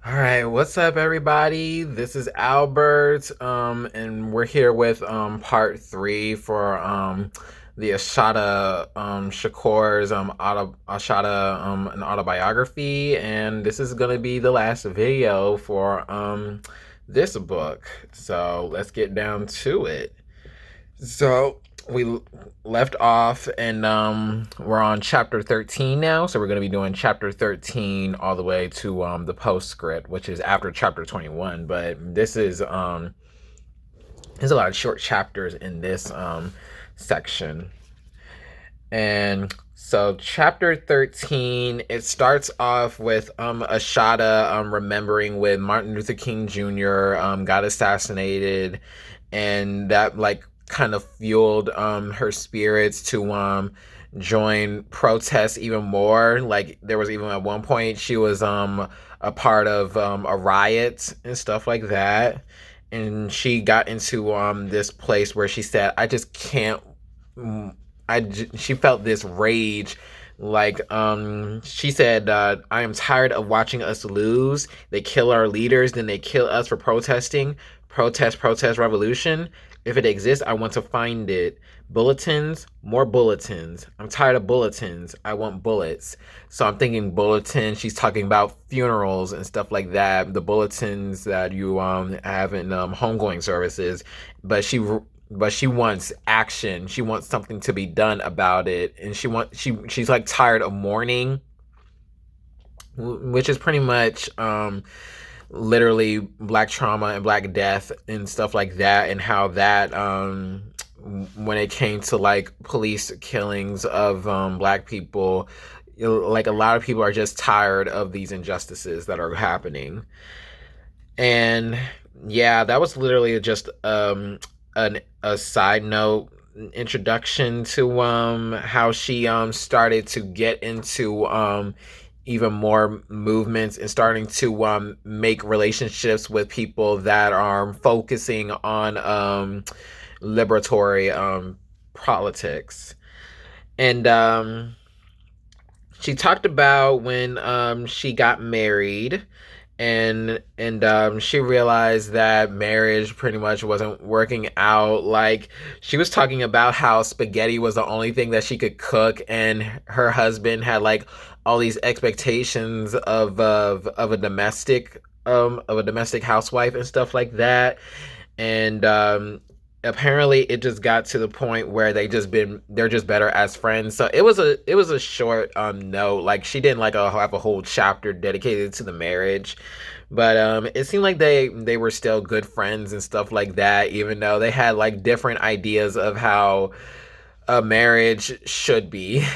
All right, what's up, everybody? This is Albert, and we're here with part three for the Ashata Shakur's Ashata an autobiography, and this is gonna be the last video for this book. So let's get down to it. So we left off, and we're on chapter 13 now. So we're going to be doing chapter 13 all the way to the postscript, which is after chapter 21. But there's a lot of short chapters in this section. And so chapter 13, it starts off with Ashada remembering when Martin Luther King Jr. Got assassinated, and that like kind of fueled her spirits to join protests even more. Like there was even at one point she was a part of a riot and stuff like that. And she got into this place where she said, I just can't she felt this rage. Like she said, I am tired of watching us lose. They kill our leaders, then they kill us for protesting. Protest revolution. If it exists, I want to find it. Bulletins, more bulletins. I'm tired of bulletins. I want bullets. So I'm thinking bulletins. She's talking about funerals and stuff like that. The bulletins that you have in homegoing services. But she wants action. She wants something to be done about it, and she's like tired of mourning, which is pretty much literally black trauma and black death and stuff like that, and how that when it came to like police killings of black people, like a lot of people are just tired of these injustices that are happening. And yeah, that was literally just a side note introduction to how she started to get into even more movements and starting to make relationships with people that are focusing on liberatory politics. And she talked about when she got married, and she realized that marriage pretty much wasn't working out. Like she was talking about how spaghetti was the only thing that she could cook, and her husband had like all these expectations of a domestic housewife and stuff like that. And apparently it just got to the point where they're just better as friends. So it was a short note. Like she didn't like have a whole chapter dedicated to the marriage, but it seemed like they were still good friends and stuff like that, even though they had like different ideas of how a marriage should be.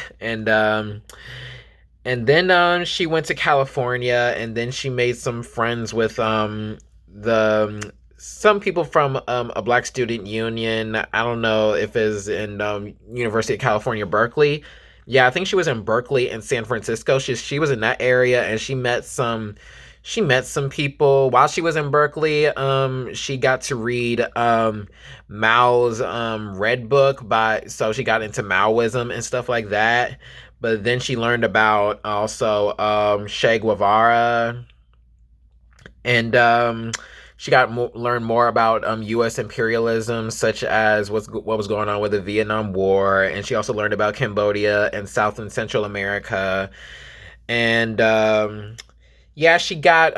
And then she went to California, and then she made some friends with the some people from a black student union. I don't know if it's in University of California, Berkeley. Yeah, I think she was in Berkeley and San Francisco. She was in that area, and she met some people while she was in Berkeley. She got to read Mao's Red Book, so she got into Maoism and stuff like that. But then she learned about also Che Guevara, and she learned more about U.S. imperialism, such as what was going on with the Vietnam War, and she also learned about Cambodia and South and Central America. And yeah, she talked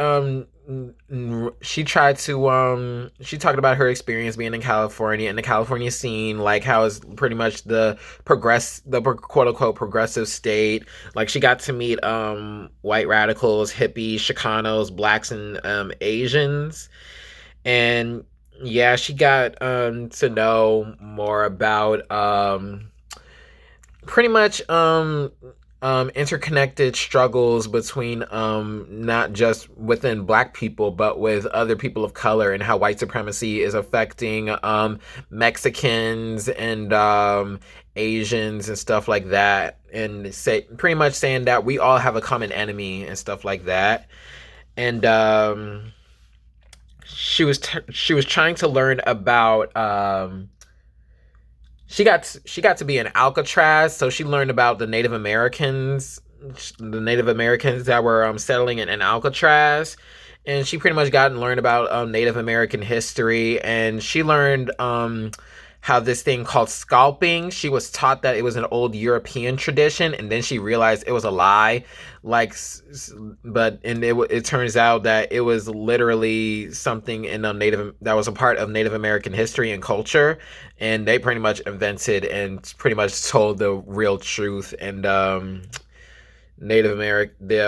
about her experience being in California and the California scene, like how it's pretty much the quote unquote progressive state. Like she got to meet white radicals, hippies, Chicanos, blacks, and Asians. And yeah, she got to know more about pretty much interconnected struggles between not just within black people but with other people of color, and how white supremacy is affecting Mexicans and Asians and stuff like that, and pretty much saying that we all have a common enemy and stuff like that. And she was trying to learn about she got to be in Alcatraz, so she learned about the Native Americans that were settling in Alcatraz. and she pretty much got and learned about Native American history, and she learned how this thing called scalping, she was taught that it was an old European tradition, and then she realized it was a lie. Like, it turns out that it was literally something in that was a part of Native American history and culture, and they pretty much invented and pretty much told the real truth, and the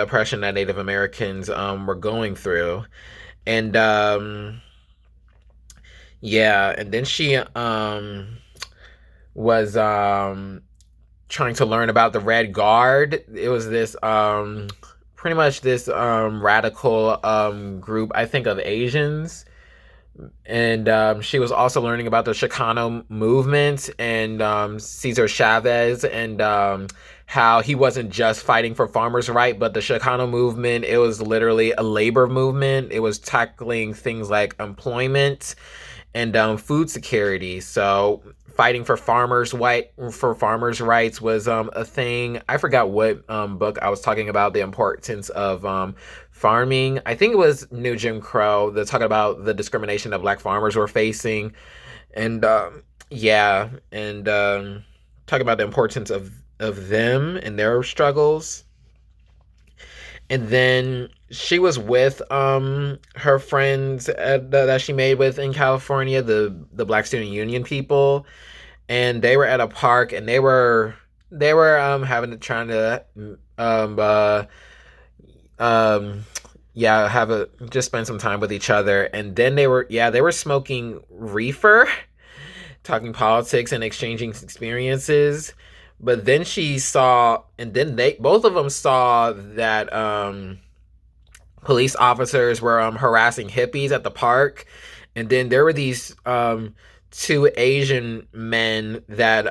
oppression that Native Americans were going through, and yeah, and then she was trying to learn about the Red Guard. It was this pretty much this radical group, I think, of Asians. And she was also learning about the Chicano movement and Cesar Chavez, and how he wasn't just fighting for farmers' right, but the Chicano movement, it was literally a labor movement. It was tackling things like employment and food security. So fighting for farmers' rights was a thing. I forgot what book I was talking about the importance of farming. I think it was New Jim Crow. They're talking about the discrimination that Black farmers were facing, and yeah, and talking about the importance of them and their struggles. And then she was with her friends that she made with in California, the Black Student Union people, and they were at a park, and they were trying to just spend some time with each other. And then they were smoking reefer, talking politics and exchanging experiences. But then both of them saw that police officers were harassing hippies at the park, and then there were these two Asian men that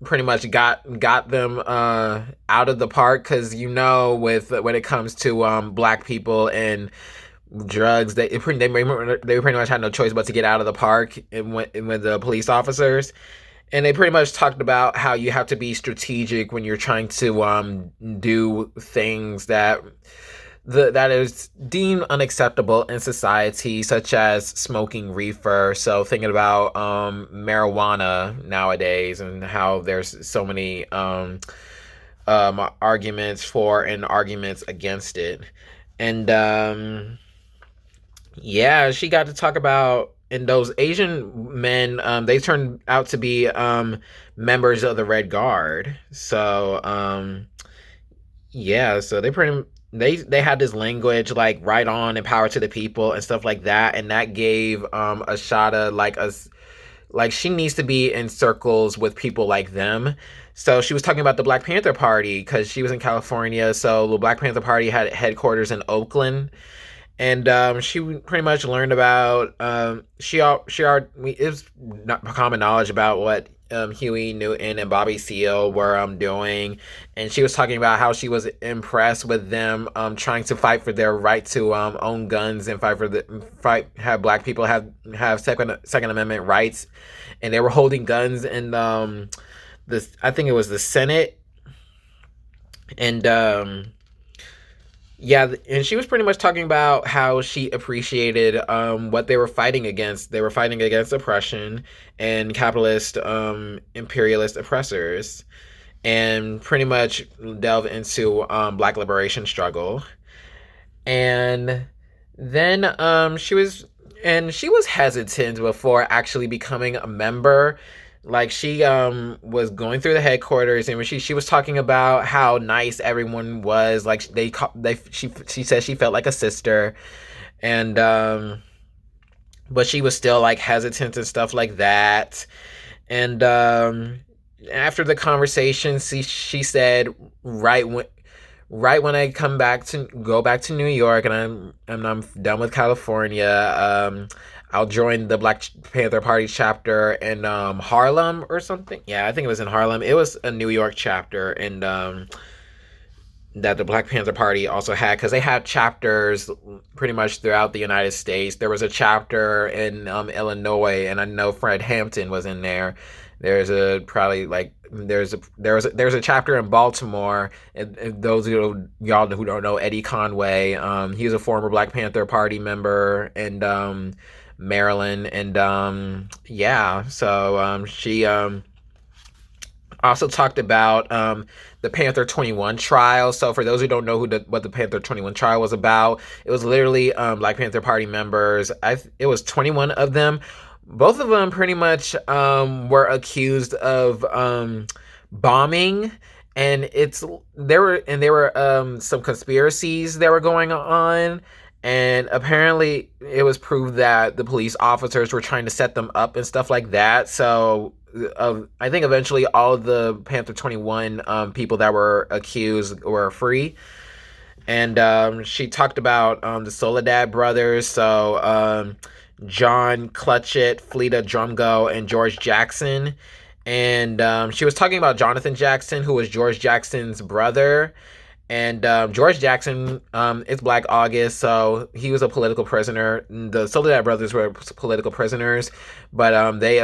pretty much got them out of the park, because when it comes to Black people and drugs, they pretty much had no choice but to get out of the park and with the police officers. And they pretty much talked about how you have to be strategic when you're trying to do things that is deemed unacceptable in society, such as smoking reefer. So thinking about marijuana nowadays, and how there's so many arguments for and arguments against it. And yeah, she got to talk about, and those Asian men, they turned out to be members of the Red Guard. So yeah, so they had this language like "right on" and "power to the people" and stuff like that, and that gave Assata like she needs to be in circles with people like them. So she was talking about the Black Panther Party, because she was in California. So the Black Panther Party had headquarters in Oakland. And she pretty much learned about it was not common knowledge about what Huey Newton and Bobby Seale were doing, and she was talking about how she was impressed with them trying to fight for their right to own guns and have Black people have Second Amendment rights, and they were holding guns in this, I think it was the Senate, and yeah, and she was pretty much talking about how she appreciated what they were fighting against. They were fighting against oppression and capitalist imperialist oppressors, and pretty much delve into Black liberation struggle. And then she was hesitant before actually becoming a member. Like, she was going through the headquarters, and she was talking about how nice everyone was. Like, she said she felt like a sister, and but she was still like hesitant and stuff like that. And after the conversation, she said, right when I go back to New York, and I'm done with California, I'll join the Black Panther Party chapter in Harlem or something. Yeah, I think it was in Harlem. It was a New York chapter, and that the Black Panther Party also had, because they had chapters pretty much throughout the United States. There was a chapter in Illinois, and I know Fred Hampton was in there. There's a probably like there's a chapter in Baltimore. And those of y'all who don't know Eddie Conway, he's a former Black Panther Party member and Maryland, and yeah, so she also talked about the Panther 21 trial. So for those who don't know what the Panther 21 trial was about, it was literally Black Panther Party members. It was 21 of them. Both of them pretty much were accused of bombing, and there were some conspiracies that were going on. And apparently, it was proved that the police officers were trying to set them up and stuff like that. So I think eventually all of the Panther 21 people that were accused were free. And she talked about the Soledad brothers. So John Clutchett, Fleta Drumgo, and George Jackson. And she was talking about Jonathan Jackson, who was George Jackson's brother. And George Jackson is Black August, so he was a political prisoner. The Soledad brothers were political prisoners, but they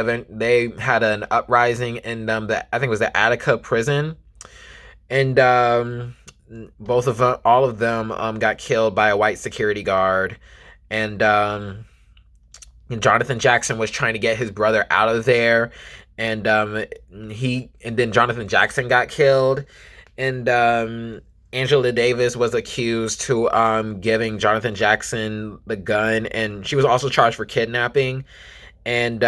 had an uprising in I think it was the Attica prison, and all of them got killed by a white security guard, and Jonathan Jackson was trying to get his brother out of there, and then Jonathan Jackson got killed, and Angela Davis was accused to giving Jonathan Jackson the gun, and she was also charged for kidnapping. And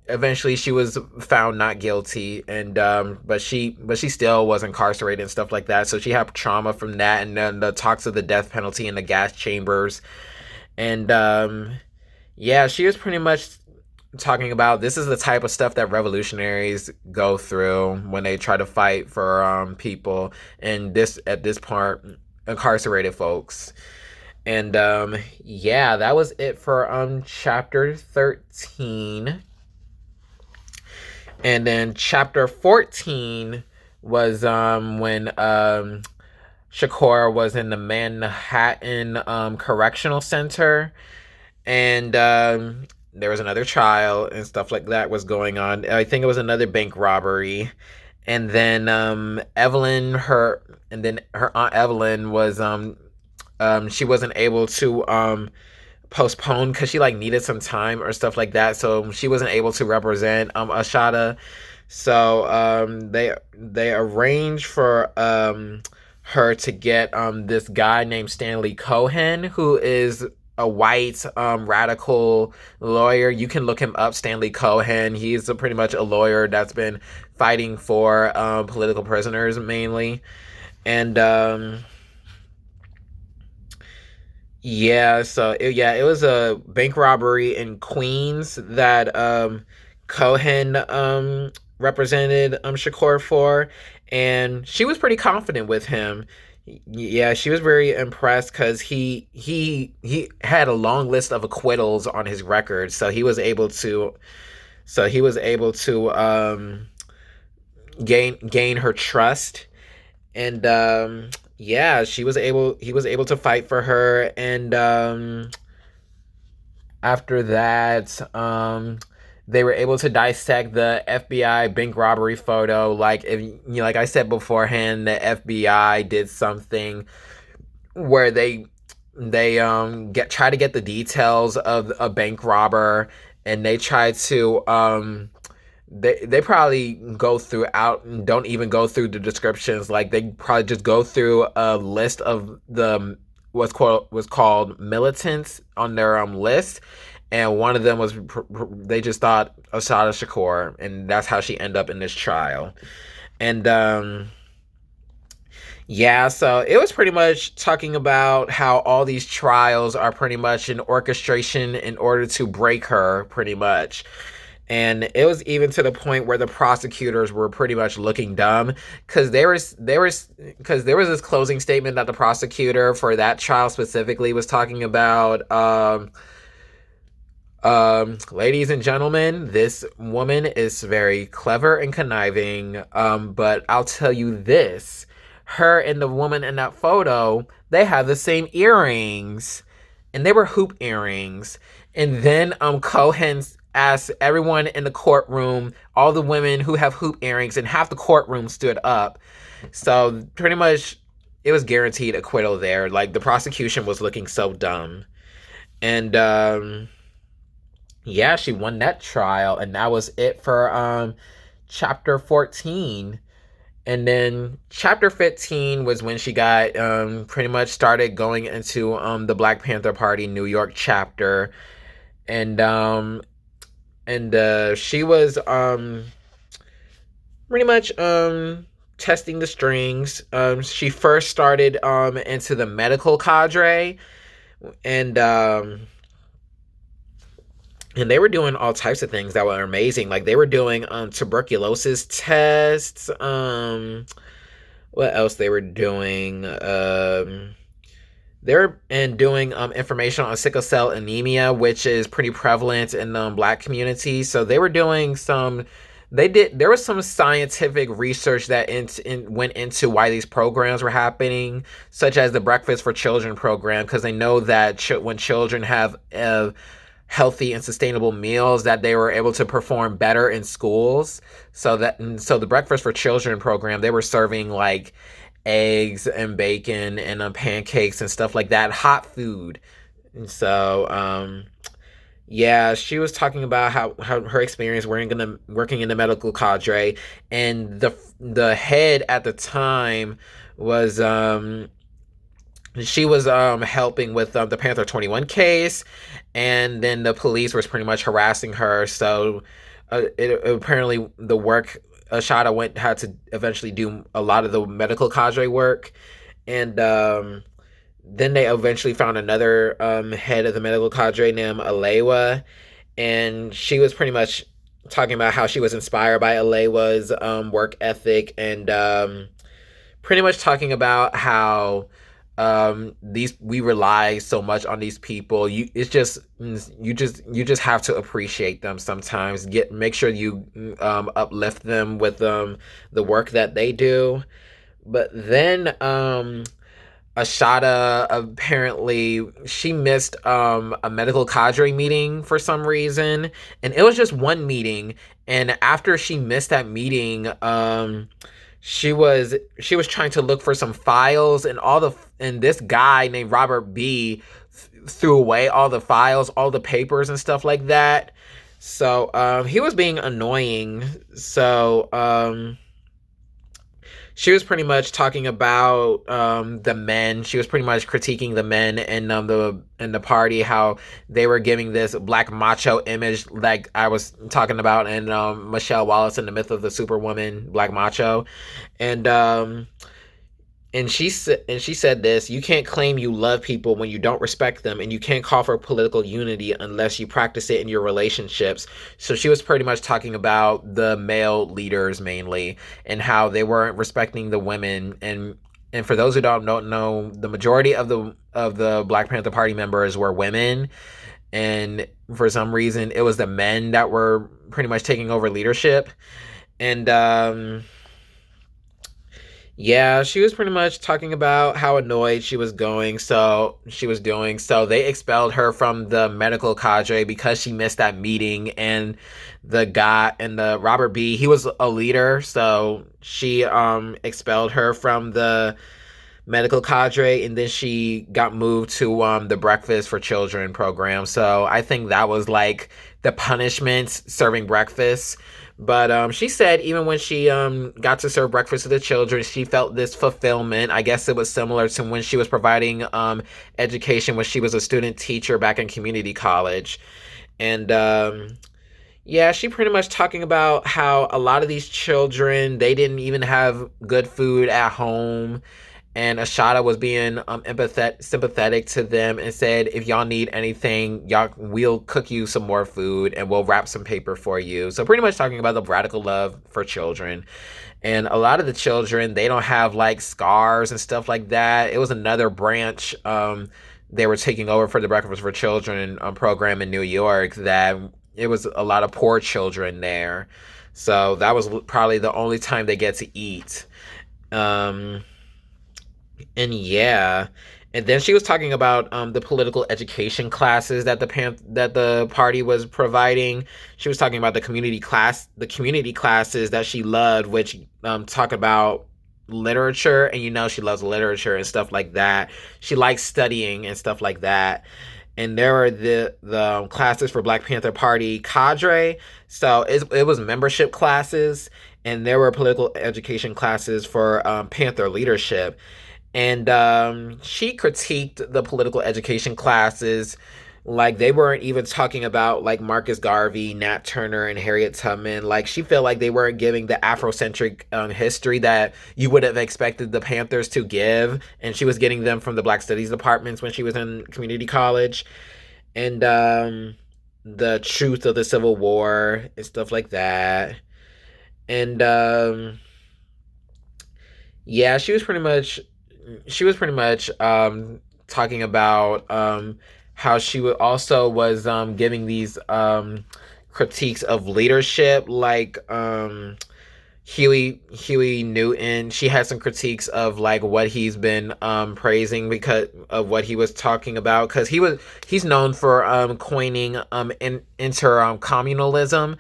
eventually, she was found not guilty, and but she still was incarcerated and stuff like that. So she had trauma from that, and then the talks of the death penalty in the gas chambers, and yeah, she was pretty much talking about this is the type of stuff that revolutionaries go through when they try to fight for people, and at this part incarcerated folks. And yeah, that was it for chapter 13. And then chapter 14 was when Shakur was in the Manhattan Correctional Center, and there was another trial and stuff like that was going on. I think it was another bank robbery. And then her aunt Evelyn was she wasn't able to postpone because she like needed some time or stuff like that. So she wasn't able to represent Assata. So they arranged for her to get this guy named Stanley Cohen, who is a white radical lawyer. You can look him up, Stanley Cohen. He's pretty much a lawyer that's been fighting for political prisoners mainly. And yeah, so it was a bank robbery in Queens that Cohen represented Shakur for, and she was pretty confident with him. Yeah, she was very impressed because he had a long list of acquittals on his record, so he was able to gain her trust, and yeah, he was able to fight for her, and after that, they were able to dissect the FBI bank robbery photo. Like like I said beforehand, the FBI did something where they try to get the details of a bank robber, and they try to they probably go throughout and don't even go through the descriptions. Like they probably just go through a list of the what's called militants on their list. And one of them was, they just thought Assata Shakur, and that's how she ended up in this trial. And yeah, so it was pretty much talking about how all these trials are pretty much an orchestration in order to break her, pretty much. And it was even to the point where the prosecutors were pretty much looking dumb, because there was this closing statement that the prosecutor for that trial specifically was talking about. Ladies and gentlemen, this woman is very clever and conniving, but I'll tell you this, her and the woman in that photo, they have the same earrings, and they were hoop earrings. And then Cohen's asked everyone in the courtroom, all the women who have hoop earrings, and half the courtroom stood up. So pretty much it was guaranteed acquittal there. Like, the prosecution was looking so dumb. And yeah, she won that trial, and that was it for chapter 14. And then chapter 15 was when she got pretty much started going into the Black Panther Party New York chapter. And she was pretty much testing the strings. She first started into the medical cadre, and they were doing all types of things that were amazing. Like, they were doing tuberculosis tests. What else they were doing? They were doing information on sickle cell anemia, which is pretty prevalent in the Black community. So they were doing some. There was some scientific research that went into why these programs were happening, such as the Breakfast for Children program, because they know that when children have healthy and sustainable meals, that they were able to perform better in schools. So the Breakfast for Children program, they were serving like eggs and bacon and pancakes and stuff like that, hot food. And so yeah, she was talking about how her experience working in the medical cadre, and the head at the time was she was helping with the Panther 21 case, and then the police was pretty much harassing her. So apparently the work Assata had to eventually do a lot of the medical cadre work, and then they eventually found another head of the medical cadre named Alewa, and she was pretty much talking about how she was inspired by Alewa's work ethic, and pretty much talking about how we rely so much on these people. You just have to appreciate them sometimes. Make sure you uplift them with the work that they do. But then Assata, apparently she missed a medical cadre meeting for some reason, and it was just one meeting. And after she missed that meeting, she was trying to look for some files, and this guy named Robert B threw away all the files, all the papers and stuff like that. So he was being annoying. So she was pretty much talking about the men. She was pretty much critiquing the men in the party, how they were giving this black macho image, like I was talking about in Michelle Wallace and the Myth of the Superwoman, Black Macho, and she said this: you can't claim you love people when you don't respect them, and you can't call for political unity unless you practice it in your relationships. So she was pretty much talking about the male leaders mainly, and how they weren't respecting the women. And for those who don't know, the majority of the Black Panther Party members were women, and for some reason it was the men that were pretty much taking over leadership. And yeah, she was pretty much talking about how annoyed she was doing. So they expelled her from the medical cadre because she missed that meeting. And the Robert B, he was a leader, so she expelled her from the medical cadre, and then she got moved to the Breakfast for Children program. So I think that was like the punishment, serving breakfast. But she said even when she got to serve breakfast to the children, she felt this fulfillment. I guess it was similar to when she was providing education when she was a student teacher back in community college. And yeah, she pretty much talking about how a lot of these children, they didn't even have good food at home. And Assata was being sympathetic to them, and said, if y'all need anything, we'll cook you some more food, and we'll wrap some paper for you. So pretty much talking about the radical love for children. And a lot of the children, they don't have like scars and stuff like that. It was another branch they were taking over for the Breakfast for Children program in New York, that it was a lot of poor children there. So that was probably the only time they get to eat. And yeah, And then she was talking about the political education classes that the party was providing. She was talking about the community classes that she loved, which talk about literature, and she loves literature and stuff like that. She likes studying and stuff like that. And there were the classes for Black Panther Party cadre. So it was membership classes, and there were political education classes for Panther leadership. And she critiqued the political education classes, like they weren't even talking about like Marcus Garvey, Nat Turner, and Harriet Tubman. Like she felt like they weren't giving the Afrocentric history that you would have expected the Panthers to give, and she was getting them from the Black Studies departments when she was in community college. And the truth of the Civil War and stuff like that. And yeah, she was pretty much talking about how she was giving these critiques of leadership, like Huey Newton. She had some critiques of like what he's been praising because of what he was talking about, because he's known for coining communalism.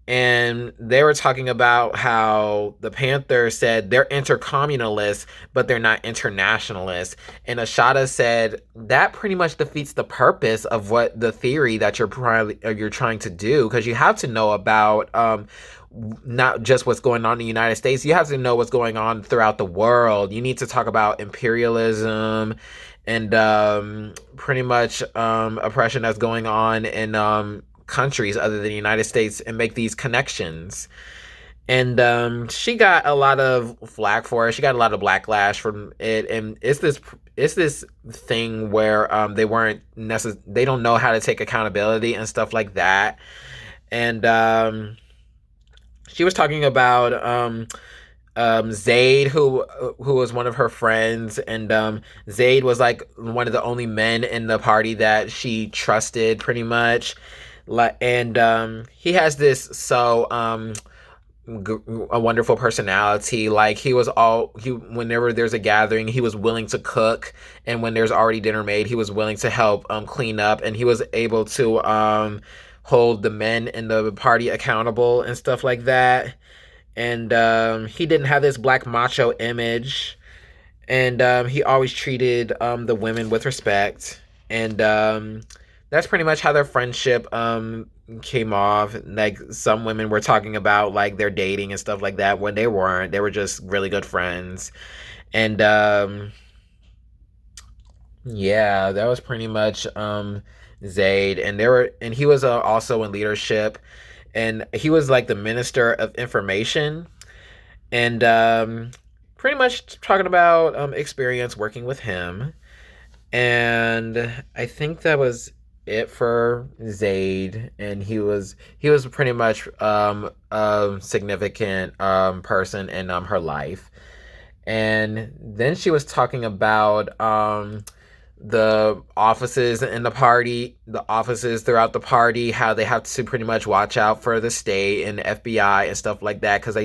And they were talking about how the Panthers said they're intercommunalists, but they're not internationalists. And Assata said that pretty much defeats the purpose of what the theory that you're trying to do, because you have to know about not just what's going on in the United States. You have to know what's going on throughout the world. You need to talk about imperialism and pretty much oppression that's going on in countries other than the United States, and make these connections. And she got a lot of flack for it. She got a lot of backlash from it, and it's this thing where they don't know how to take accountability and stuff like that. And she was talking about Zayd, who was one of her friends, and Zayd was like one of the only men in the party that she trusted, pretty much. And he has this a wonderful personality. Like whenever there's a gathering, he was willing to cook, and when there's already dinner made, he was willing to help clean up, and he was able to hold the men in the party accountable and stuff like that. And he didn't have this black macho image, and he always treated the women with respect. And that's pretty much how their friendship came off. Like some women were talking about like their dating and stuff like that, when they weren't. They were just really good friends. And yeah, that was pretty much Zayd. And he was also in leadership, and he was like the Minister of Information. And pretty much talking about experience working with him. And I think that was it for Zayd. And he was pretty much a significant person in her life. And then she was talking about the offices in the party, the offices throughout the party, how they have to pretty much watch out for the state and the FBI and stuff like that, because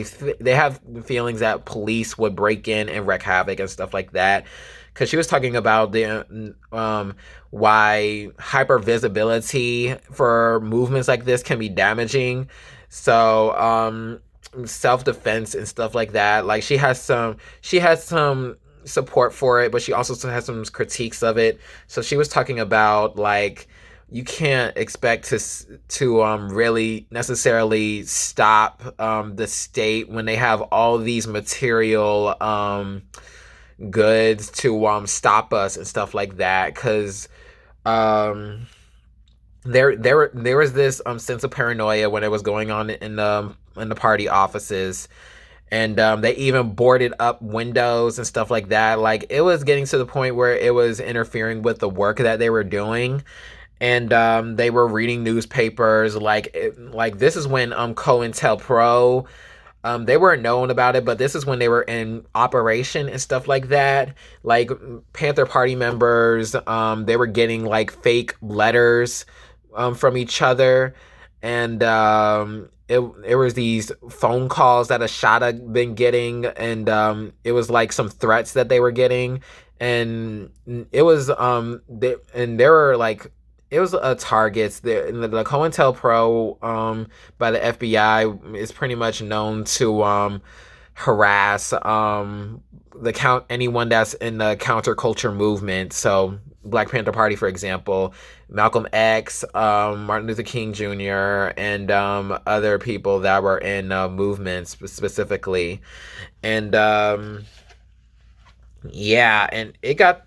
they have feelings that police would break in and wreak havoc and stuff like that. Because she was talking about the why hypervisibility for movements like this can be damaging. So self-defense and stuff like that. Like she has some support for it, but she also has some critiques of it. So she was talking about like you can't expect to really necessarily stop the state when they have all these material goods to stop us and stuff like that, because there was this sense of paranoia when it was going on in the party offices. And they even boarded up windows and stuff like that. Like it was getting to the point where it was interfering with the work that they were doing. And they were reading newspapers. Like this is when COINTELPRO, they weren't known about it, but this is when they were in operation and stuff like that. Like Panther Party members, they were getting like fake letters from each other. And it was these phone calls that Assata been getting, and it was like some threats that they were getting, and it was there were like it was targets there. The COINTELPRO by the FBI is pretty much known to harass anyone that's in the counterculture movement. So Black Panther Party, for example, Malcolm X, Martin Luther King Jr., and other people that were in movements specifically. And it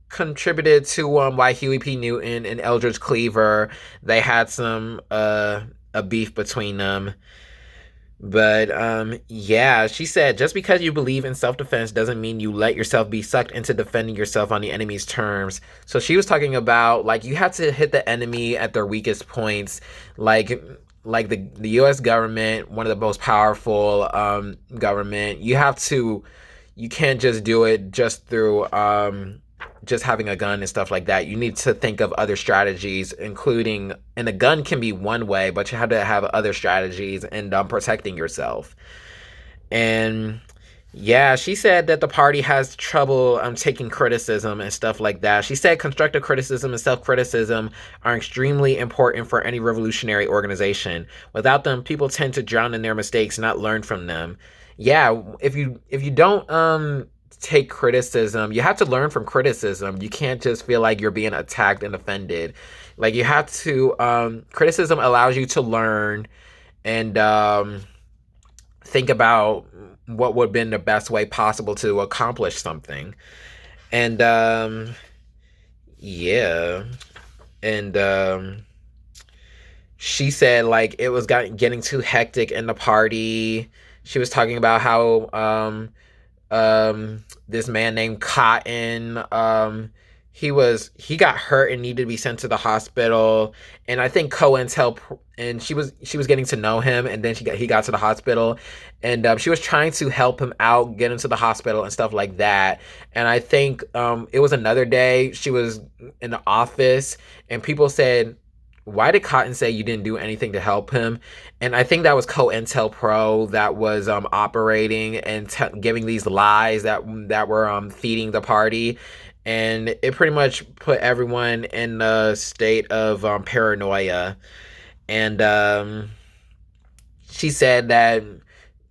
contributed to why Huey P. Newton and Eldridge Cleaver, they had some a beef between them. But she said, just because you believe in self-defense doesn't mean you let yourself be sucked into defending yourself on the enemy's terms. So she was talking about, like, you have to hit the enemy at their weakest points, like the US government, one of the most powerful government. You can't just do it just through just having a gun and stuff like that. You need to think of other strategies, including, and a gun can be one way, but you have to have other strategies and protecting yourself. And she said that the party has trouble taking criticism and stuff like that. She said constructive criticism and self-criticism are extremely important for any revolutionary organization. Without them, people tend to drown in their mistakes and not learn from them. If you don't take criticism, you have to learn from criticism. You can't just feel like you're being attacked and offended. Like, you have to criticism allows you to learn and think about what would have been the best way possible to accomplish something. And she said, like, it was getting too hectic in the party. She was talking about how this man named Cotton, he got hurt and needed to be sent to the hospital, and I think and she was getting to know him, and then he got to the hospital, and she was trying to help him out, get him to the hospital and stuff like that. And I think it was another day she was in the office, and people said, why did Cotton say you didn't do anything to help him? And I think that was COINTELPRO that was operating and giving these lies that were feeding the party. And it pretty much put everyone in a state of paranoia. And she said that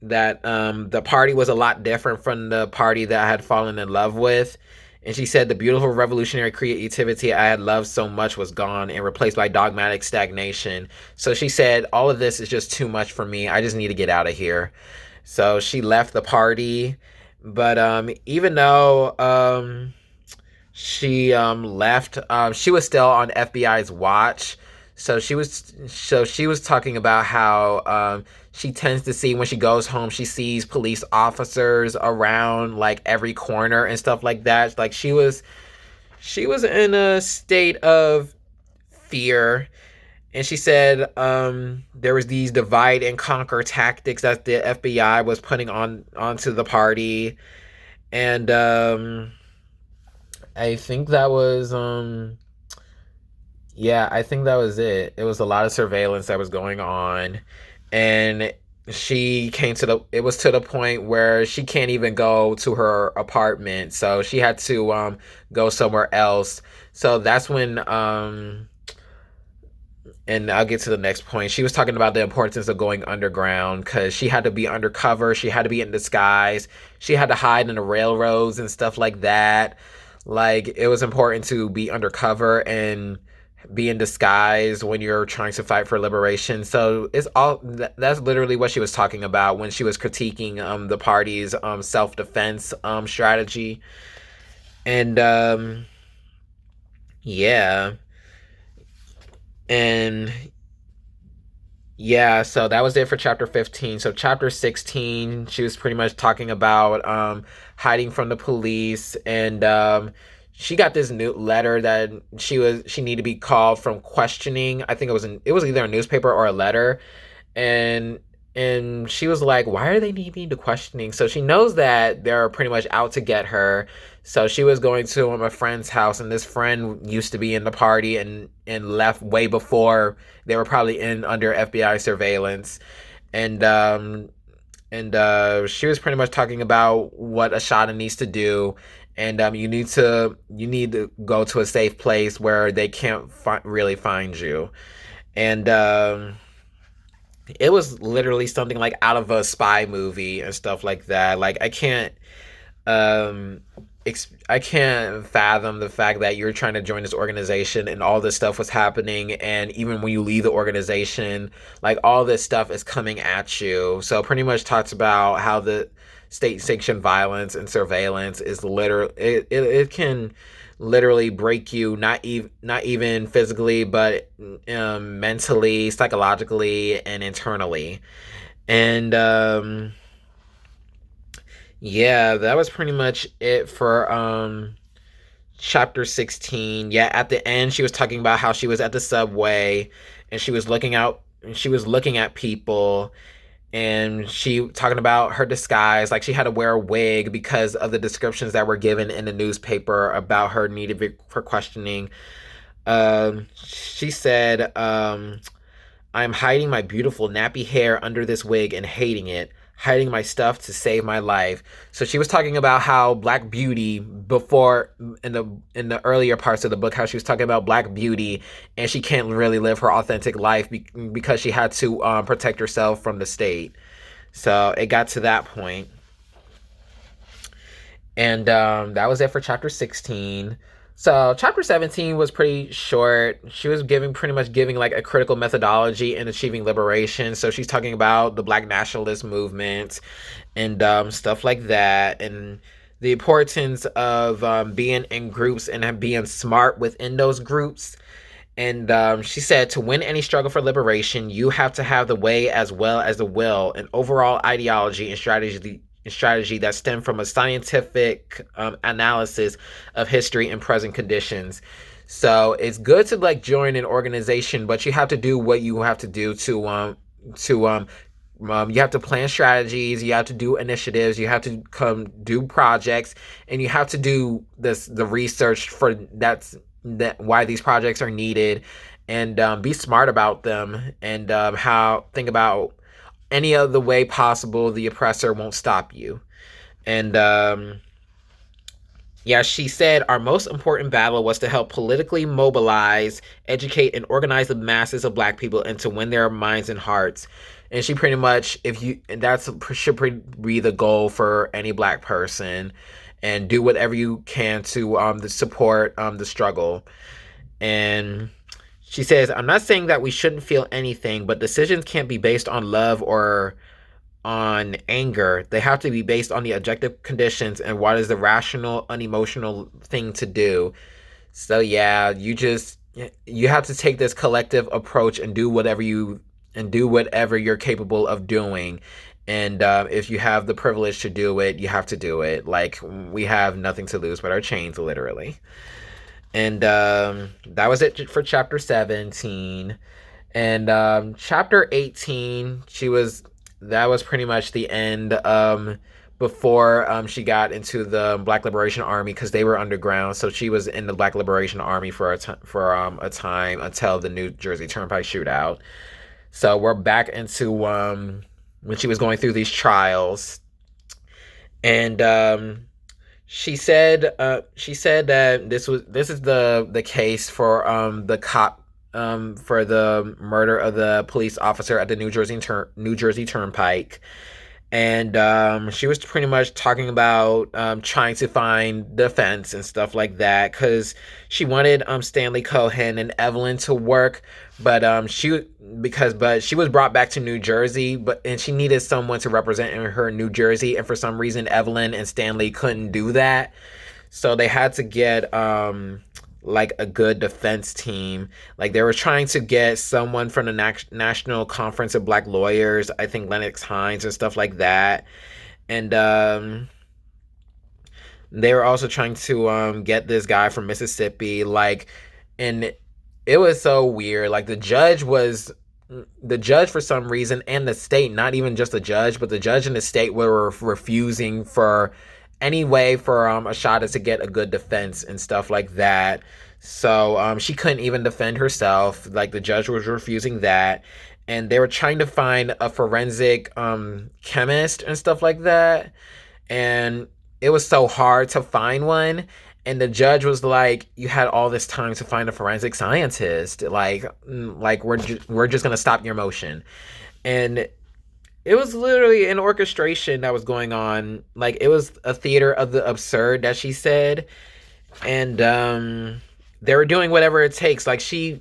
the party was a lot different from the party that I had fallen in love with. And she said the beautiful revolutionary creativity I had loved so much was gone and replaced by dogmatic stagnation. So she said, all of this is just too much for me. I just need to get out of here. So she left the party. But even though she left, she was still on FBI's watch. So she was talking about how she tends to see, when she goes home, she sees police officers around like every corner and stuff like that. Like, she was in a state of fear. And she said there was these divide and conquer tactics that the FBI was putting onto the party. And I think that was I think that was it. It was a lot of surveillance that was going on, and it was to the point where she can't even go to her apartment, so she had to go somewhere else. So that's when and I'll get to the next point. She was talking about the importance of going underground, because she had to be undercover, she had to be in disguise, she had to hide in the railroads and stuff like that. Like, it was important to be undercover and be in disguise when you're trying to fight for liberation. So that's literally what she was talking about when she was critiquing the party's self-defense strategy. And and so that was it for chapter 15. So chapter 16, she was pretty much talking about hiding from the police, and she got this new letter that she needed to be called from questioning. I think it was either a newspaper or a letter, and she was like, why are they needing to questioning? So she knows that they're pretty much out to get her. So she was going to a friend's house, and this friend used to be in the party and left way before they were probably in under FBI surveillance. And she was pretty much talking about what Ashada needs to do, and you need to go to a safe place where they can't really find you. And it was literally something like out of a spy movie and stuff like that. Like um I can't fathom the fact that you're trying to join this organization and all this stuff was happening, and even when you leave the organization, like all this stuff is coming at you. So pretty much talks about how the state sanctioned violence and surveillance is literally it can literally break you, not even physically, but mentally, psychologically, and internally. And yeah, that was pretty much it for chapter 16. Yeah, at the end she was talking about how she was at the subway and she was looking at people, and she talking about her disguise, like she had to wear a wig because of the descriptions that were given in the newspaper about her needed for questioning. She said, I'm hiding my beautiful nappy hair under this wig and hating it, hiding my stuff to save my life. So she was talking about how Black Beauty before in the earlier parts of the book, how she was talking about Black Beauty and she can't really live her authentic life because she had to protect herself from the state. So it got to that point. And that was it for chapter 16. So chapter 17 was pretty short. She was pretty much giving like a critical methodology in achieving liberation. So she's talking about the Black nationalist movement and stuff like that, and the importance of being in groups and being smart within those groups. And she said, to win any struggle for liberation, you have to have the way as well as the will, and overall ideology and strategy that stem from a scientific analysis of history and present conditions. So it's good to like join an organization, but you have to do what you have to do to you have to plan strategies, you have to do initiatives, you have to come do projects, and you have to do the research for that why these projects are needed, and be smart about them, and think about any other way possible the oppressor won't stop you. And yeah, she said our most important battle was to help politically mobilize, educate, and organize the masses of Black people and to win their minds and hearts. And she pretty much, should be the goal for any Black person, and do whatever you can to support the struggle. And she says, I'm not saying that we shouldn't feel anything, but decisions can't be based on love or on anger. They have to be based on the objective conditions and what is the rational, unemotional thing to do. So yeah, you have to take this collective approach and do whatever you're capable of doing. And if you have the privilege to do it, you have to do it. Like, we have nothing to lose but our chains, literally. And that was it for chapter 17. And chapter 18, that was pretty much the end before she got into the Black Liberation Army, because they were underground. So she was in the Black Liberation Army for a time until the New Jersey Turnpike shootout. So we're back into when she was going through these trials. And she said that this is the case for the cop for the murder of the police officer at the New Jersey Turnpike. And she was pretty much talking about trying to find defense and stuff like that, because she wanted Stanley Cohen and Evelyn to work, but she was brought back to New Jersey, and she needed someone to represent her in New Jersey, and for some reason Evelyn and Stanley couldn't do that, so they had to get like a good defense team. Like, they were trying to get someone from the National Conference of Black Lawyers, I think Lennox Hines and stuff like that. And they were also trying to get this guy from Mississippi. Like, and it was so weird. Like, the judge for some reason, and the state, not even just the judge, but the judge and the state were refusing for any way for Assata to get a good defense and stuff like that. So she couldn't even defend herself. Like, the judge was refusing that, and they were trying to find a forensic chemist and stuff like that, and it was so hard to find one. And the judge was like, "You had all this time to find a forensic scientist. Like we're just gonna stop your motion." And it was literally an orchestration that was going on. Like, it was a theater of the absurd, that she said, and they were doing whatever it takes. She's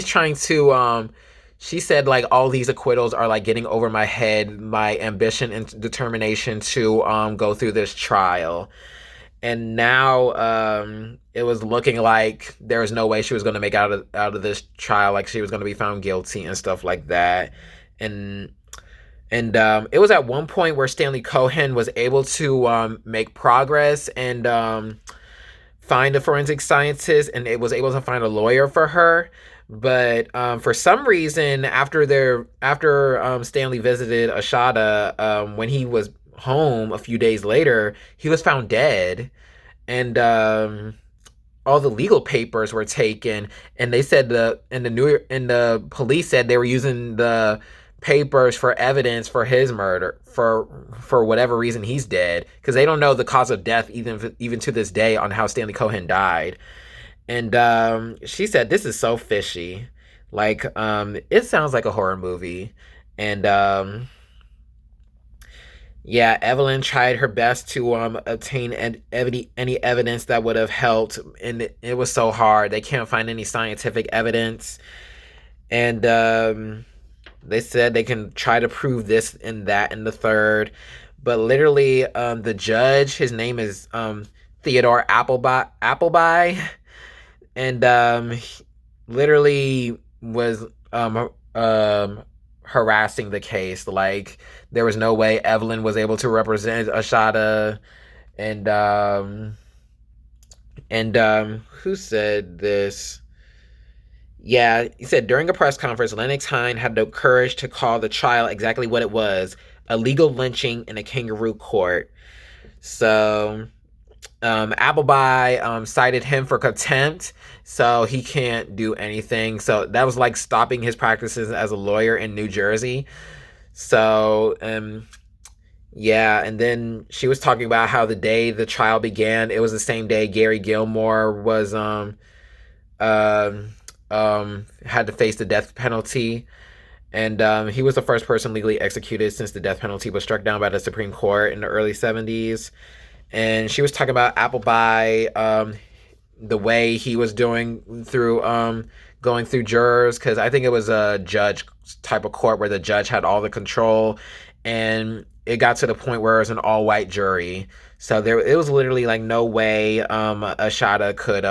trying to she said, like, all these acquittals are like getting over my head, my ambition and determination to go through this trial. And now it was looking like there was no way she was going to make out of this trial. Like, she was going to be found guilty and stuff like that. And it was at one point where Stanley Cohen was able to make progress and find a forensic scientist, and it was able to find a lawyer for her. But for some reason, after Stanley visited Assata, when he was home a few days later, he was found dead, and all the legal papers were taken, and they said the police said they were using the papers for evidence for his murder, for whatever reason he's dead, because they don't know the cause of death even to this day on how Stanley Cohen died. And she said, "This is so fishy. Like, it sounds like a horror movie." And yeah, Evelyn tried her best to obtain any evidence that would have helped, and it was so hard. They can't find any scientific evidence, and they said they can try to prove this and that and the third, but literally, the judge, his name is Theodore Appleby, and he literally was harassing the case. Like, there was no way Evelyn was able to represent Assata. And who said this? Yeah, he said, during a press conference, Lennox Hine had the courage to call the trial exactly what it was: a legal lynching in a kangaroo court. So Appleby cited him for contempt, so he can't do anything. So that was like stopping his practices as a lawyer in New Jersey. So yeah, and then she was talking about how the day the trial began, it was the same day Gary Gilmore was had to face the death penalty. And he was the first person legally executed since the death penalty was struck down by the Supreme Court in the early 70s. And she was talking about Appleby, the way he was going through jurors, because I think it was a judge type of court where the judge had all the control, and it got to the point where it was an all-white jury. So it was literally like no way Assata could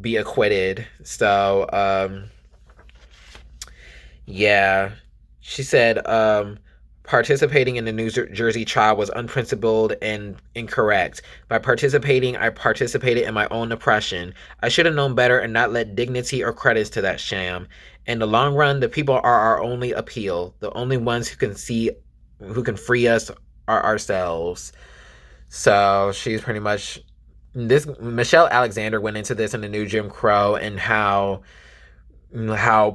be acquitted. So yeah, she said, participating in the New Jersey trial was unprincipled and incorrect. By participating, I participated in my own oppression. I should have known better and not let dignity or credits to that sham. In the long run, the people are our only appeal. The only ones who can free us are ourselves. So she's pretty much this. Michelle Alexander went into this in the New Jim Crow, and how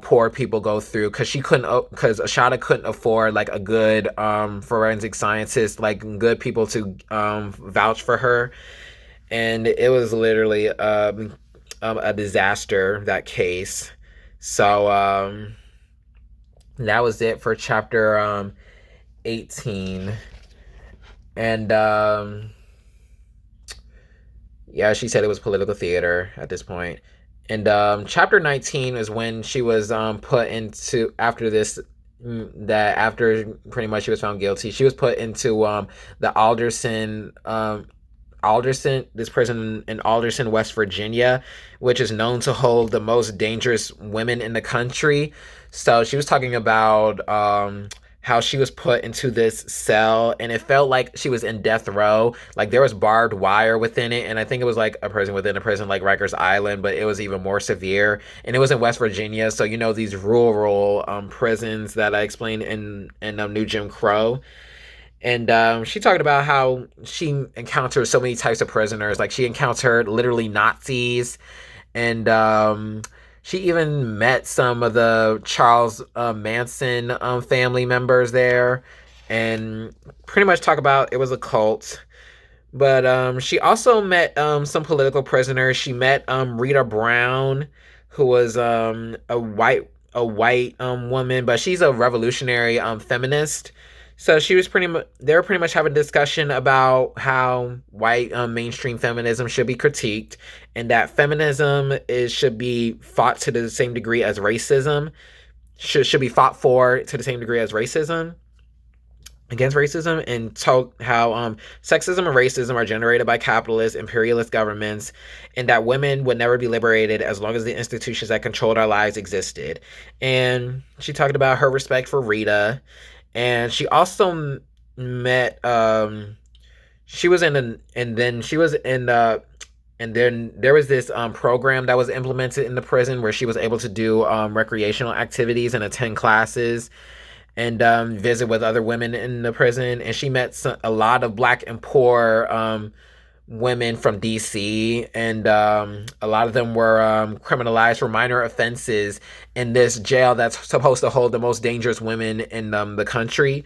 poor people go through, because Assata couldn't afford like a good forensic scientist, like good people to vouch for her, and it was literally a disaster, that case. So that was it for chapter 18. And yeah, she said it was political theater at this point. And chapter 19 is when she was put into, after pretty much she was found guilty, she was put into the Alderson, this prison in Alderson, West Virginia, which is known to hold the most dangerous women in the country. So she was talking about how she was put into this cell, and it felt like she was in death row. Like, there was barbed wire within it, and I think it was like a prison within a prison, like Rikers Island, but it was even more severe. And it was in West Virginia, so these rural prisons that I explained in New Jim Crow. And she talked about how she encountered so many types of prisoners. Like she encountered literally Nazis, and she even met some of the Charles Manson family members there, and pretty much talk about it was a cult. But she also met some political prisoners. She met Rita Brown, who was a white woman, but she's a revolutionary feminist. So she was pretty much they were pretty much having a discussion about how white mainstream feminism should be critiqued, and that feminism should be fought to the same degree as racism, should be fought for to the same degree as racism, against racism, and told how sexism and racism are generated by capitalist imperialist governments, and that women would never be liberated as long as the institutions that controlled our lives existed. And she talked about her respect for Rita, and she also met she was in an and then she was in and then there was this program that was implemented in the prison where she was able to do recreational activities and attend classes, and visit with other women in the prison. And she met a lot of black and poor women from DC, and a lot of them were criminalized for minor offenses in this jail that's supposed to hold the most dangerous women in the country.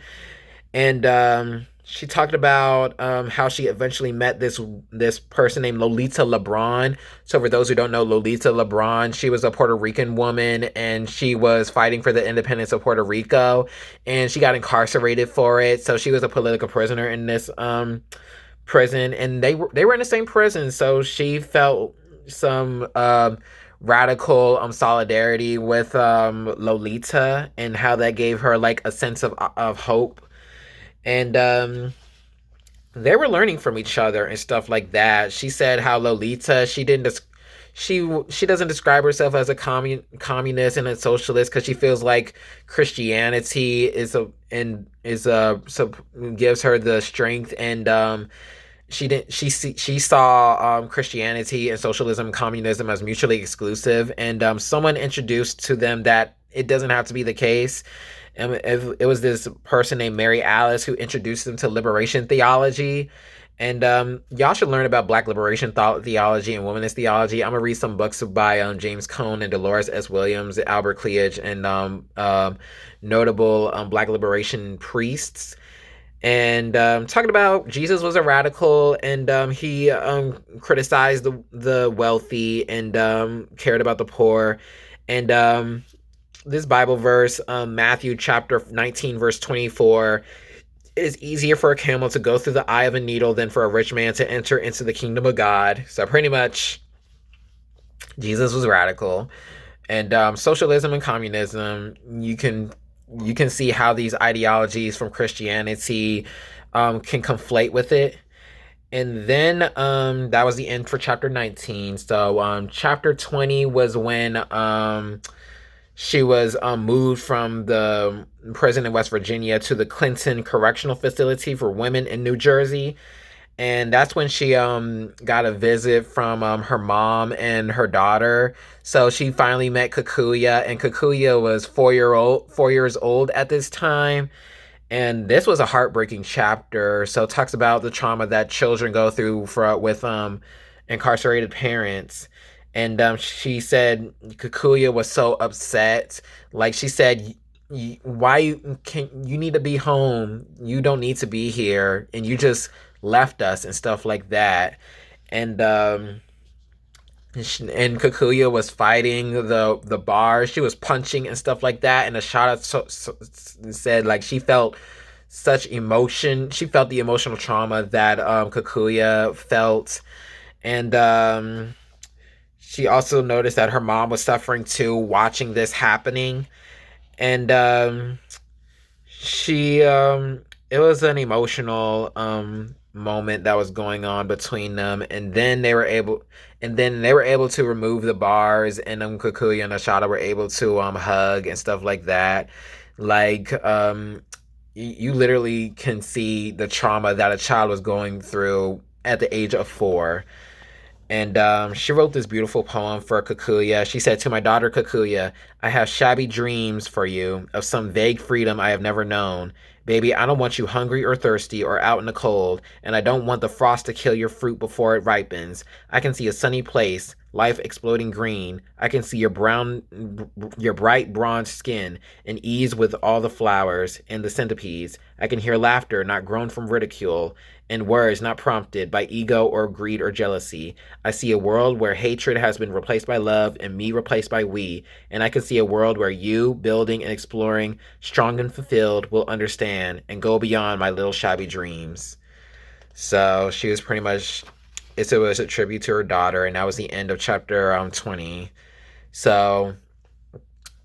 And she talked about how she eventually met this person named Lolita LeBron. So for those who don't know Lolita LeBron, she was a Puerto Rican woman, and she was fighting for the independence of Puerto Rico, and she got incarcerated for it. So she was a political prisoner in this prison, and they were in the same prison. So she felt some radical solidarity with Lolita, and how that gave her like a sense of hope. And they were learning from each other and stuff like that. She said how Lolita, she doesn't describe herself as a communist and a socialist, because she feels like Christianity gives her the strength, and she saw Christianity and socialism and communism as mutually exclusive, and someone introduced to them that it doesn't have to be the case. And it was this person named Mary Alice who introduced them to liberation theology. And y'all should learn about Black liberation theology and womanist theology. I'm gonna read some books by James Cone and Dolores S. Williams, Albert Cleage, and notable Black liberation priests. And talking about Jesus was a radical, and he criticized the wealthy, and cared about the poor. And this Bible verse, Matthew chapter 19, verse 24, it is easier for a camel to go through the eye of a needle than for a rich man to enter into the kingdom of God. So pretty much, Jesus was radical. And socialism and communism, you can see how these ideologies from Christianity can conflate with it. And then that was the end for chapter 19. So chapter 20 was when she was moved from the prison in West Virginia to the Clinton Correctional Facility for Women in New Jersey. And that's when she got a visit from her mom and her daughter. So she finally met Kikuya, and Kikuya was 4 years old at this time. And this was a heartbreaking chapter. So it talks about the trauma that children go through with incarcerated parents. And she said Kikuya was so upset. Like she said, why you need to be home? You don't need to be here, and you just left us and stuff like that. And Kikuya was fighting the bar. She was punching and stuff like that. And the shot said like she felt such emotion. She felt the emotional trauma that Kikuya felt. And she also noticed that her mom was suffering too, watching this happening. And it was an emotional moment that was going on between them. And then they were able to remove the bars, and Kikuya and Ashada were able to hug and stuff like that. Like you literally can see the trauma that a child was going through at the age of 4. And she wrote this beautiful poem for Kikuya. She said, "To my daughter Kikuya, I have shabby dreams for you of some vague freedom I have never known, Baby, I don't want you hungry or thirsty or out in the cold, and I don't want the frost to kill your fruit before it ripens. I can see a sunny place, life exploding green. I can see your bright bronze skin, and ease with all the flowers and the centipedes. I can hear laughter not grown from ridicule, and words not prompted by ego or greed or jealousy. I see a world where hatred has been replaced by love and me replaced by we, and I can see a world where you, building and exploring, strong and fulfilled, will understand and go beyond my little shabby dreams. So she was pretty much, it was a tribute to her daughter, and that was the end of chapter 20. So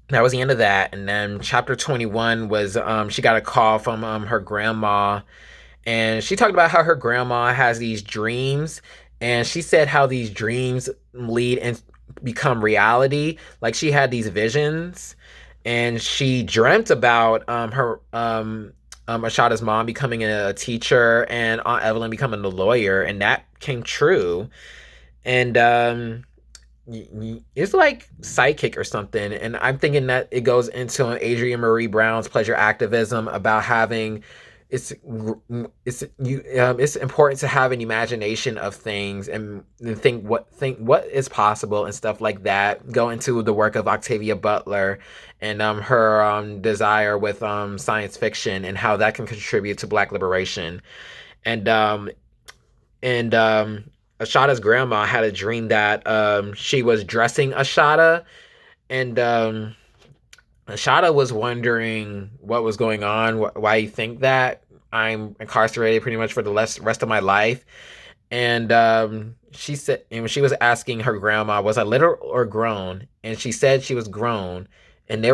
that was the end of that. And then chapter 21 was she got a call from her grandma, and she talked about how her grandma has these dreams, and she said how these dreams lead and become reality. Like, she had these visions, and she dreamt about her Ashada's mom becoming a teacher and Aunt Evelyn becoming a lawyer, and that came true. And it's like Psychic or something, and I'm thinking that it goes into Adrienne Marie Brown's pleasure activism about having it's important to have an imagination of things and think what is possible and stuff like that. Go into the work of Octavia Butler and her desire with science fiction and how that can contribute to Black liberation. And Ashada's grandma had a dream that she was dressing Ashada, and Ashada was wondering what was going on, why you think that I'm incarcerated pretty much for the rest of my life. And she said, and when she was asking her grandma, was I little or grown? And she said she was grown. And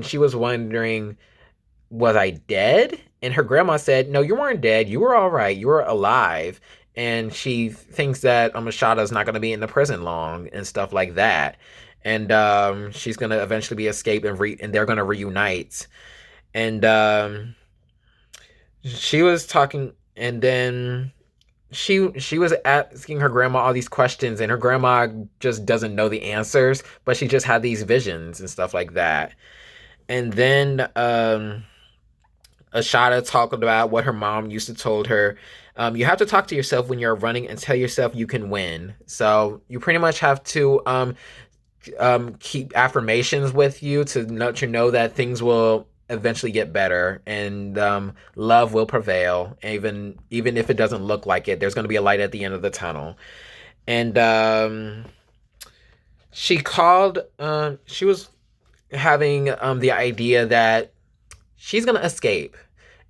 she was wondering, was I dead? And her grandma said, no, you weren't dead. You were all right. You were alive. And she thinks that Ashada's not going to be in the prison long and stuff like that. And she's going to eventually be escaped, and they're going to reunite. And she was talking, and then she was asking her grandma all these questions, and her grandma just doesn't know the answers, but she just had these visions and stuff like that. And then Ashada talked about what her mom used to told her. You have to talk to yourself when you're running and tell yourself you can win. So you pretty much have to keep affirmations with you to know that things will eventually get better, and love will prevail, even if it doesn't look like it. There's going to be a light at the end of the tunnel. And she was having the idea that she's going to escape,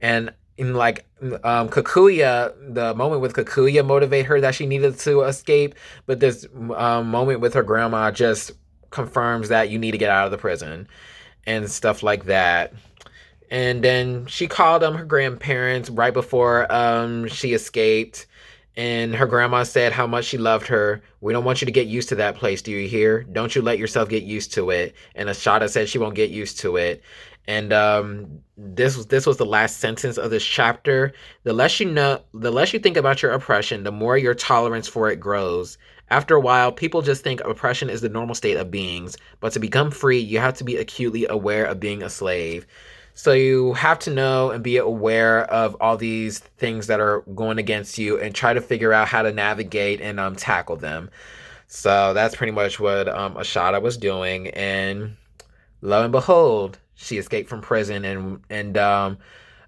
and in Kikuya, the moment with Kikuya motivate her that she needed to escape, but this moment with her grandma just confirms that you need to get out of the prison and stuff like that. And then she called her grandparents right before she escaped, and her grandma said how much she loved her. We don't want you to get used to that place, do you hear? Don't you let yourself get used to it. And Ashada said she won't get used to it. And this was the last sentence of this chapter. The less you think about your oppression, the more your tolerance for it grows. After a while, people just think oppression is the normal state of beings, but to become free, you have to be acutely aware of being a slave. So you have to know and be aware of all these things that are going against you and try to figure out how to navigate and tackle them. So that's pretty much what Ashada was doing, and lo and behold, she escaped from prison and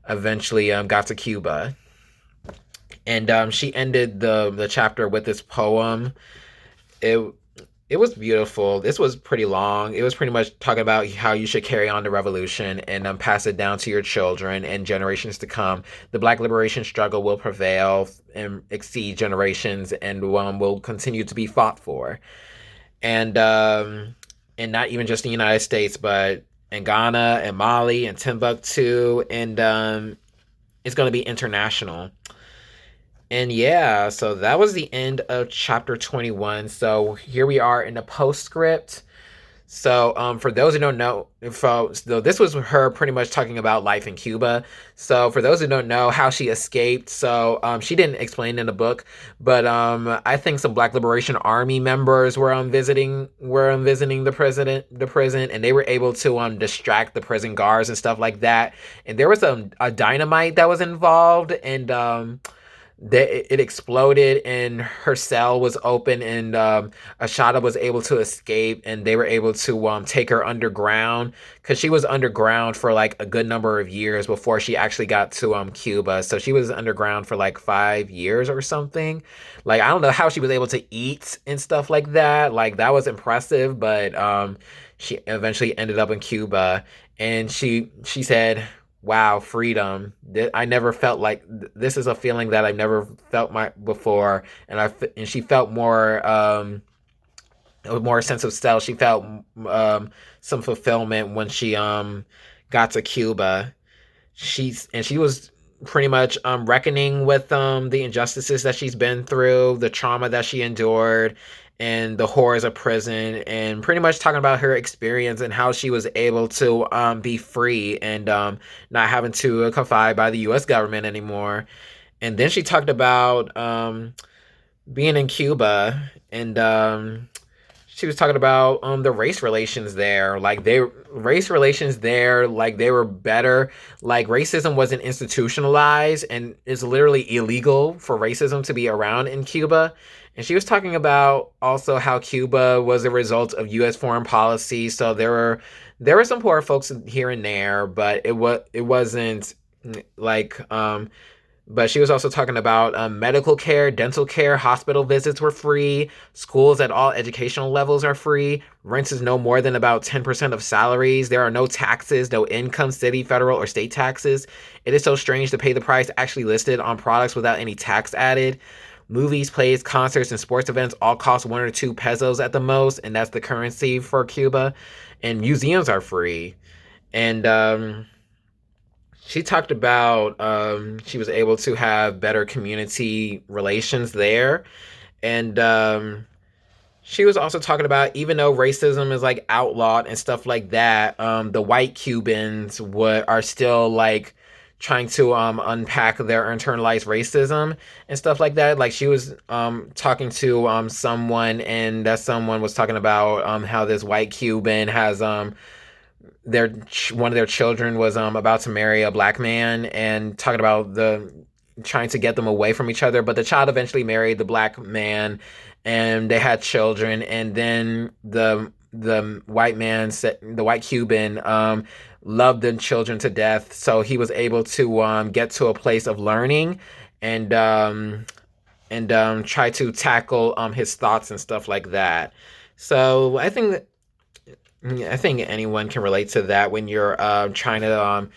eventually got to Cuba. And she ended the chapter with this poem. It was beautiful. This was pretty long. It was pretty much talking about how you should carry on the revolution and pass it down to your children and generations to come. The Black liberation struggle will prevail and exceed generations, and will continue to be fought for. And not even just the United States, but in Ghana and Mali and Timbuktu, and it's going to be international. And yeah, so that was the end of chapter 21. So here we are in the postscript. So, for those who don't know, folks, though, this was her pretty much talking about life in Cuba. So, for those who don't know how she escaped, so she didn't explain in the book, but I think some Black Liberation Army members were visiting the prison, and they were able to distract the prison guards and stuff like that. And there was a dynamite that was involved, and it exploded and her cell was open, and Ashada was able to escape, and they were able to take her underground, because she was underground for like a good number of years before she actually got to Cuba. So she was underground for like 5 years or something. Like, I don't know how she was able to eat and stuff like that. Like, that was impressive, but she eventually ended up in Cuba, and she said, wow, freedom. I never felt like this is a feeling that I've never felt my before. And she felt more sense of self. She felt some fulfillment when she got to Cuba. She was pretty much reckoning with the injustices that she's been through, the trauma that she endured, and the horrors of prison, and pretty much talking about her experience and how she was able to be free, and not having to confide by the U.S. government anymore. And then she talked about being in Cuba, and she was talking about the race relations there. Like, they race relations there, like, they were better. Like, racism wasn't institutionalized, and it's literally illegal for racism to be around in Cuba. And she was talking about also how Cuba was a result of U.S. foreign policy. So there were some poor folks here and there, but it wasn't like but she was also talking about medical care, dental care, hospital visits were free, schools at all educational levels are free, rent is no more than about 10% of salaries, there are no taxes, no income, city, federal, or state taxes. It is so strange to pay the price actually listed on products without any tax added. Movies, plays, concerts, and sports events all cost 1 or 2 pesos at the most, and that's the currency for Cuba. And museums are free. And she talked about she was able to have better community relations there. And she was also talking about, even though racism is like outlawed and stuff like that, the white Cubans are still like trying to unpack their internalized racism and stuff like that. Like, she was talking to someone, and that someone was talking about how this white Cuban has one of their children was about to marry a black man, and talking about the trying to get them away from each other, but the child eventually married the black man, and they had children. And then the white Cuban loved the children to death, so he was able to get to a place of learning, and try to tackle his thoughts and stuff like that. So I think anyone can relate to that when you're trying to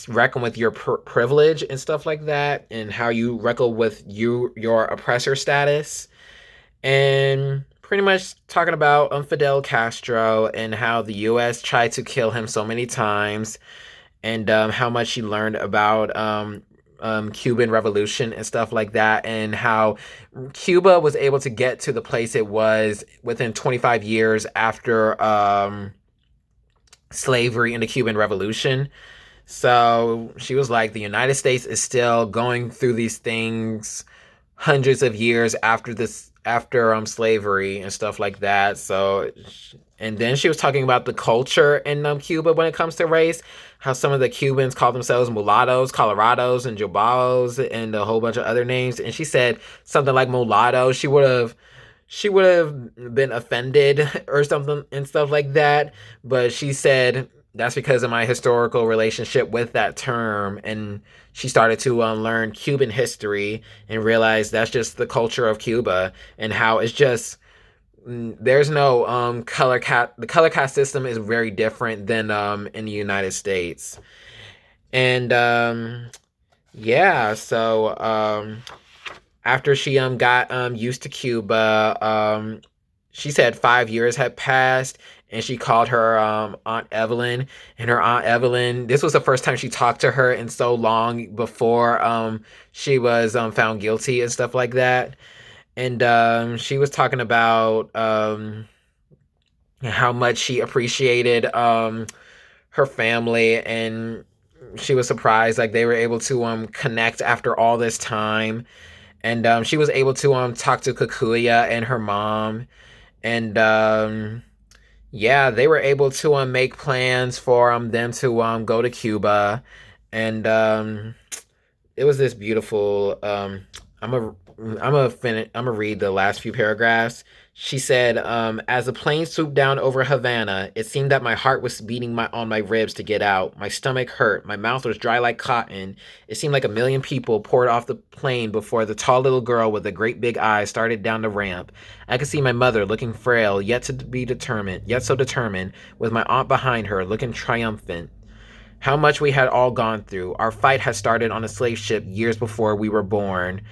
reckon with your privilege and stuff like that, and how you reckon with your oppressor status. And pretty much talking about Fidel Castro, and how the U.S. tried to kill him so many times, and how much he learned about Cuban Revolution and stuff like that, and how Cuba was able to get to the place it was within 25 years after slavery and the Cuban Revolution. So she was like, the United States is still going through these things hundreds of years after slavery and stuff like that. So, and then she was talking about the culture in Cuba when it comes to race, how some of the Cubans call themselves mulattoes, colorados, and jobaos, and a whole bunch of other names. And she said something like mulatto, she would have been offended or something and stuff like that, but she said that's because of my historical relationship with that term. And she started to learn Cuban history and realized that's just the culture of Cuba, and how it's just there's no color caste. The color caste system is very different than in the United States. And yeah, so after she got used to Cuba, she said 5 years had passed, and she called her Aunt Evelyn. And her Aunt Evelyn, this was the first time she talked to her in so long, before she was found guilty and stuff like that. And she was talking about how much she appreciated her family, and she was surprised like they were able to connect after all this time. And she was able to talk to Kikuya and her mom, and yeah, they were able to make plans for them to go to Cuba. And it was this beautiful. I'm gonna read the last few paragraphs. She said, as the plane swooped down over Havana, it seemed that my heart was beating on my ribs to get out. My stomach hurt. My mouth was dry like cotton. It seemed like a million people poured off the plane before the tall little girl with the great big eyes started down the ramp. I could see my mother looking frail, yet so determined, with my aunt behind her, looking triumphant. How much we had all gone through. Our fight had started on a slave ship years before we were born.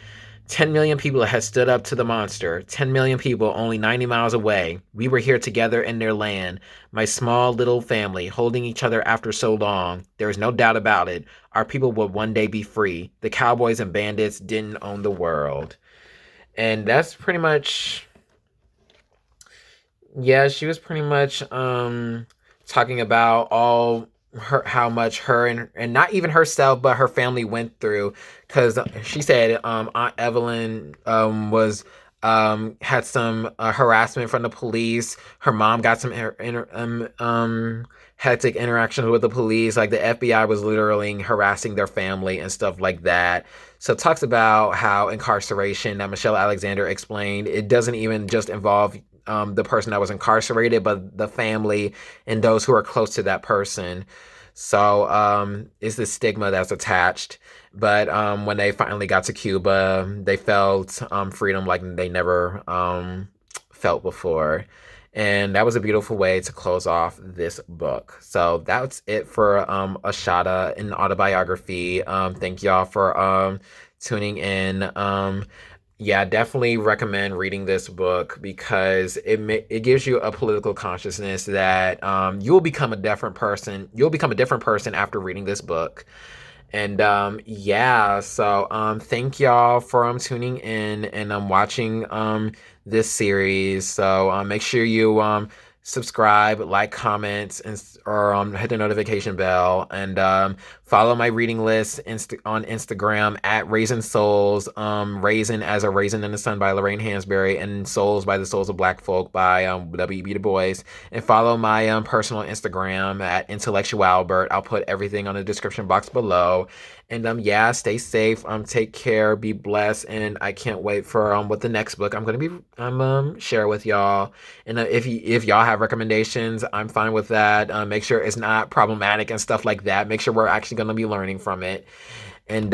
10 million people had stood up to the monster. 10 million people only 90 miles away. We were here together in their land. My small little family, holding each other after so long. There was no doubt about it. Our people would one day be free. The cowboys and bandits didn't own the world. And that's pretty much, yeah, she was pretty much talking about all her, how much her and not even herself but her family went through, because she said Aunt Evelyn was had some harassment from the police. Her mom got some hectic interactions with the police. Like the FBI was literally harassing their family and stuff like that. So it talks about how incarceration, that Michelle Alexander explained, it doesn't even just involve the person that was incarcerated, but the family and those who are close to that person. So it's the stigma that's attached. But when they finally got to Cuba, they felt freedom like they never felt before. And that was a beautiful way to close off this book. So that's it for Ashata, an autobiography. Thank y'all for tuning in. Yeah, definitely recommend reading this book because it gives you a political consciousness that you'll become a different person. You'll become a different person after reading this book. And yeah, so thank y'all for tuning in and watching this series. So make sure you subscribe, like, comment, and or hit the notification bell, and follow my reading list on Instagram at Raisin Souls. Raisin as a Raisin in the Sun by Lorraine Hansberry, and Souls by the Souls of Black Folk by W.E.B. Du Bois. And follow my personal Instagram at IntellectualBert. I'll put everything on the description box below. And yeah, stay safe. Take care. Be blessed. And I can't wait for what the next book I'm gonna be share with y'all. And if y'all have recommendations, I'm fine with that. Make sure it's not problematic and stuff like that. Make sure we're actually gonna be learning from it. And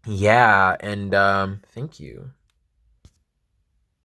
yeah. And thank you.